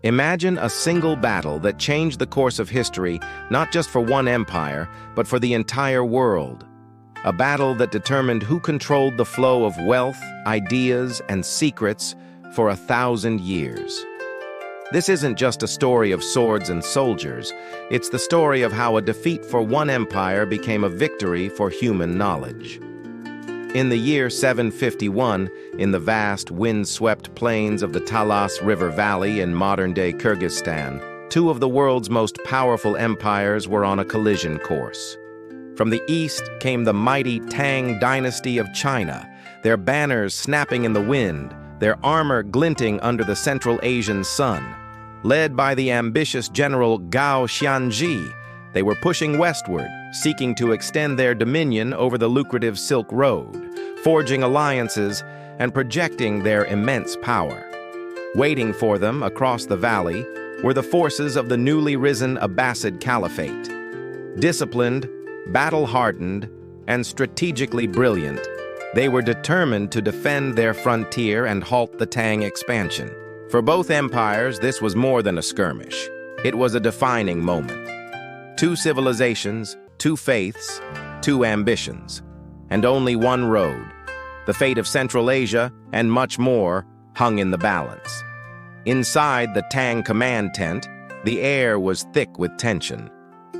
Imagine a single battle that changed the course of history, not just for one empire, but for the entire world. A battle that determined who controlled the flow of wealth, ideas, and secrets for 1,000 years. This isn't just a story of swords and soldiers. It's the story of how a defeat for one empire became a victory for human knowledge. In the year 751, in the vast, wind-swept plains of the Talas River Valley in modern-day Kyrgyzstan, two of the world's most powerful empires were on a collision course. From the east came the mighty Tang dynasty of China, their banners snapping in the wind, their armor glinting under the Central Asian sun. Led by the ambitious general Gao Xianzhi, they were pushing westward, seeking to extend their dominion over the lucrative Silk Road, forging alliances and projecting their immense power. Waiting for them across the valley were the forces of the newly risen Abbasid Caliphate. Disciplined, battle-hardened, and strategically brilliant, they were determined to defend their frontier and halt the Tang expansion. For both empires, this was more than a skirmish. It was a defining moment. Two civilizations, two faiths, two ambitions, and only one road. The fate of Central Asia, and much more, hung in the balance. Inside the Tang command tent, the air was thick with tension.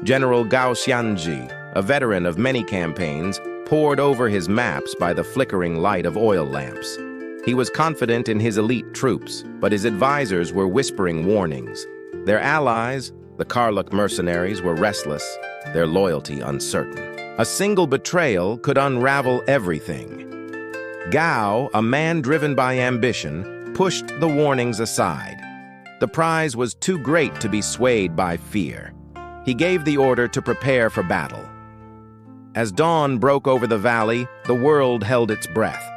General Gao Xianzhi, a veteran of many campaigns, pored over his maps by the flickering light of oil lamps. He was confident in his elite troops, but his advisors were whispering warnings. Their allies, the Karluk mercenaries, were restless, their loyalty uncertain. A single betrayal could unravel everything. Gao, a man driven by ambition, pushed the warnings aside. The prize was too great to be swayed by fear. He gave the order to prepare for battle. As dawn broke over the valley, the world held its breath.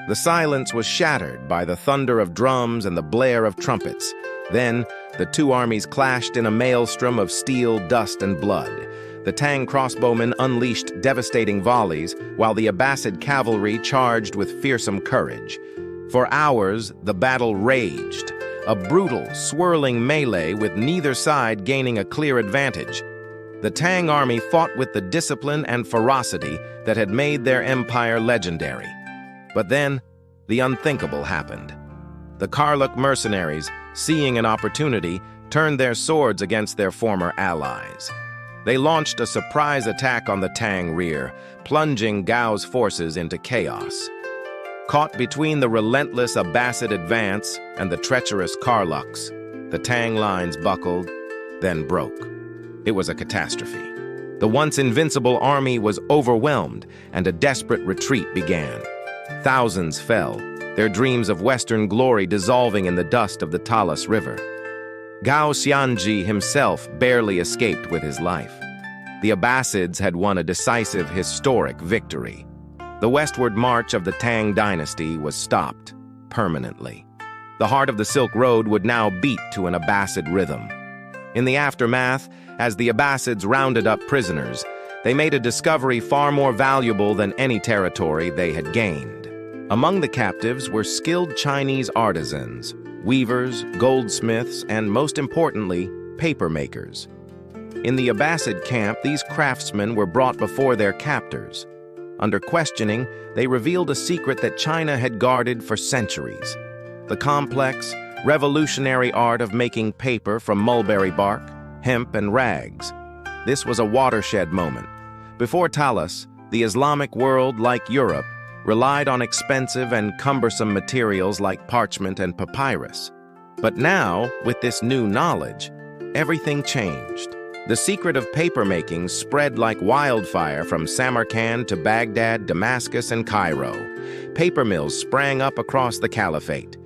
The silence was shattered by the thunder of drums and the blare of trumpets. Then, the two armies clashed in a maelstrom of steel, dust, and blood. The Tang crossbowmen unleashed devastating volleys, while the Abbasid cavalry charged with fearsome courage. For hours, the battle raged, a brutal, swirling melee with neither side gaining a clear advantage. The Tang army fought with the discipline and ferocity that had made their empire legendary. But then, the unthinkable happened. The Karluk mercenaries, seeing an opportunity, turned their swords against their former allies. They launched a surprise attack on the Tang rear, plunging Gao's forces into chaos. Caught between the relentless Abbasid advance and the treacherous Karluks, the Tang lines buckled, then broke. It was a catastrophe. The once invincible army was overwhelmed, and a desperate retreat began. Thousands fell, their dreams of Western glory dissolving in the dust of the Talas River. Gao Xianzhi himself barely escaped with his life. The Abbasids had won a decisive, historic victory. The westward march of the Tang dynasty was stopped permanently. The heart of the Silk Road would now beat to an Abbasid rhythm. In the aftermath, as the Abbasids rounded up prisoners, they made a discovery far more valuable than any territory they had gained. Among the captives were skilled Chinese artisans, weavers, goldsmiths, and most importantly, papermakers. In the Abbasid camp, these craftsmen were brought before their captors. Under questioning, they revealed a secret that China had guarded for centuries: the complex, revolutionary art of making paper from mulberry bark, hemp, and rags. This was a watershed moment. Before Talas, the Islamic world, like Europe, relied on expensive and cumbersome materials like parchment and papyrus. But now, with this new knowledge, everything changed. The secret of papermaking spread like wildfire from Samarkand to Baghdad, Damascus, and Cairo. Paper mills sprang up across the caliphate.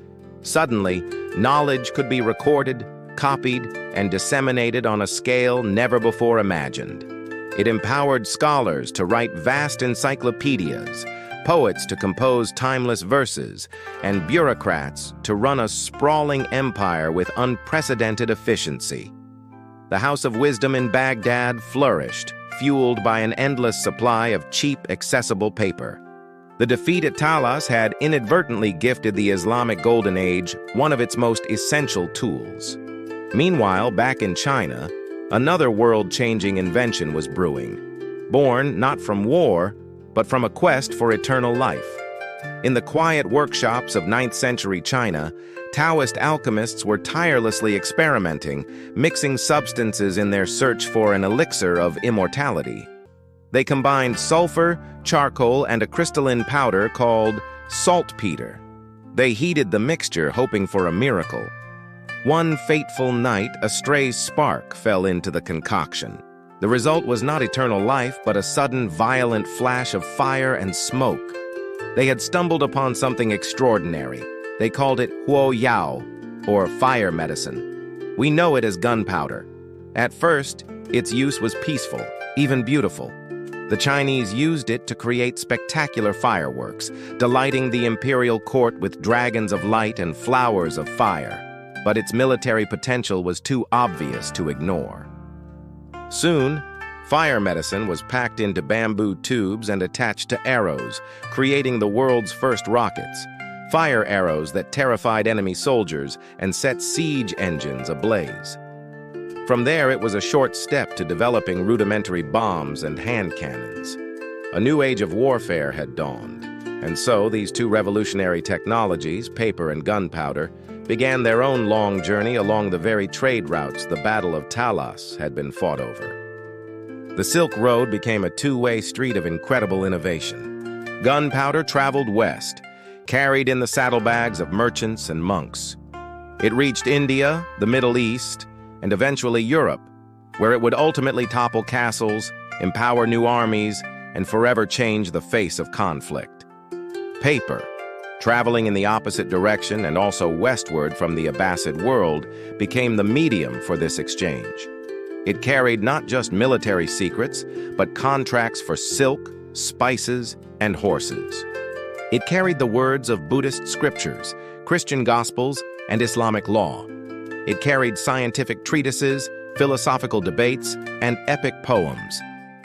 Suddenly, knowledge could be recorded, copied, and disseminated on a scale never before imagined. It empowered scholars to write vast encyclopedias, poets to compose timeless verses, and bureaucrats to run a sprawling empire with unprecedented efficiency. The House of Wisdom in Baghdad flourished, fueled by an endless supply of cheap, accessible paper. The defeat at Talas had inadvertently gifted the Islamic Golden Age one of its most essential tools. Meanwhile, back in China, another world-changing invention was brewing, born not from war, but from a quest for eternal life. In the quiet workshops of 9th century China, Taoist alchemists were tirelessly experimenting, mixing substances in their search for an elixir of immortality. They combined sulfur, charcoal, and a crystalline powder called saltpeter. They heated the mixture, hoping for a miracle. One fateful night, a stray spark fell into the concoction. The result was not eternal life, but a sudden, violent flash of fire and smoke. They had stumbled upon something extraordinary. They called it huo yao, or fire medicine. We know it as gunpowder. At first, its use was peaceful, even beautiful. The Chinese used it to create spectacular fireworks, delighting the imperial court with dragons of light and flowers of fire. But its military potential was too obvious to ignore. Soon, fire medicine was packed into bamboo tubes and attached to arrows, creating the world's first rockets, fire arrows that terrified enemy soldiers and set siege engines ablaze. From there, it was a short step to developing rudimentary bombs and hand cannons. A new age of warfare had dawned, and so these two revolutionary technologies, paper and gunpowder, began their own long journey along the very trade routes the Battle of Talas had been fought over. The Silk Road became a two-way street of incredible innovation. Gunpowder traveled west, carried in the saddlebags of merchants and monks. It reached India, the Middle East, and eventually Europe, where it would ultimately topple castles, empower new armies, and forever change the face of conflict. Paper, traveling in the opposite direction and also westward from the Abbasid world, became the medium for this exchange. It carried not just military secrets, but contracts for silk, spices, and horses. It carried the words of Buddhist scriptures, Christian gospels, and Islamic law. It carried scientific treatises, philosophical debates, and epic poems.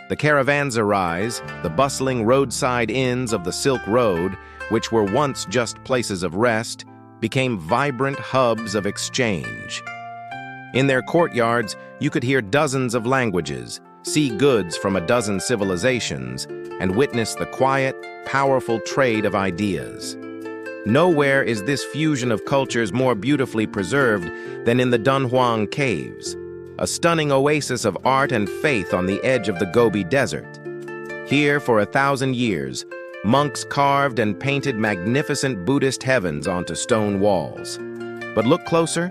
The caravanserais, the bustling roadside inns of the Silk Road, which were once just places of rest, became vibrant hubs of exchange. In their courtyards, you could hear dozens of languages, see goods from a dozen civilizations, and witness the quiet, powerful trade of ideas. Nowhere is this fusion of cultures more beautifully preserved than in the Dunhuang Caves, a stunning oasis of art and faith on the edge of the Gobi Desert. Here, for 1,000 years, monks carved and painted magnificent Buddhist heavens onto stone walls. But look closer,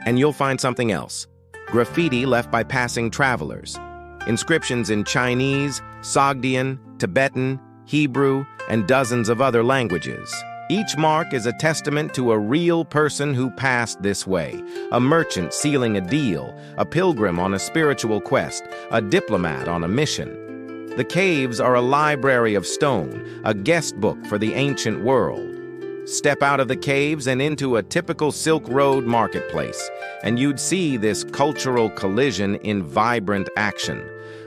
and you'll find something else. Graffiti left by passing travelers. Inscriptions in Chinese, Sogdian, Tibetan, Hebrew, and dozens of other languages. Each mark is a testament to a real person who passed this way, a merchant sealing a deal, a pilgrim on a spiritual quest, a diplomat on a mission. The caves are a library of stone, a guest book for the ancient world. Step out of the caves and into a typical Silk Road marketplace, and you'd see this cultural collision in vibrant action.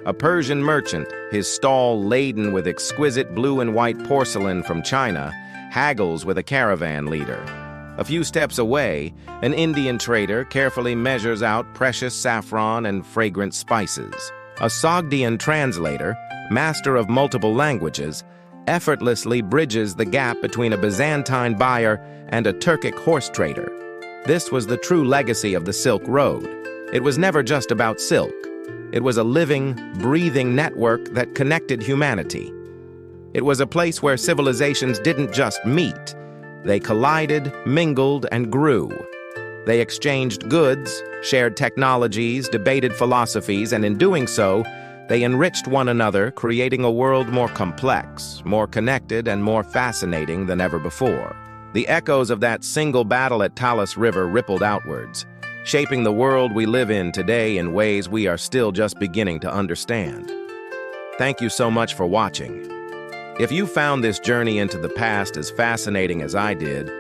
A Persian merchant, his stall laden with exquisite blue and white porcelain from China, haggles with a caravan leader. A few steps away, an Indian trader carefully measures out precious saffron and fragrant spices. A Sogdian translator, master of multiple languages, effortlessly bridges the gap between a Byzantine buyer and a Turkic horse trader. This was the true legacy of the Silk Road. It was never just about silk. It was a living, breathing network that connected humanity. It was a place where civilizations didn't just meet. They collided, mingled, and grew. They exchanged goods, shared technologies, debated philosophies, and in doing so, they enriched one another, creating a world more complex, more connected, and more fascinating than ever before. The echoes of that single battle at Talas River rippled outwards, shaping the world we live in today in ways we are still just beginning to understand. Thank you so much for watching. If you found this journey into the past as fascinating as I did,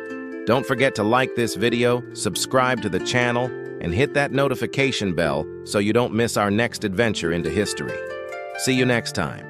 don't forget to like this video, subscribe to the channel, and hit that notification bell so you don't miss our next adventure into history. See you next time.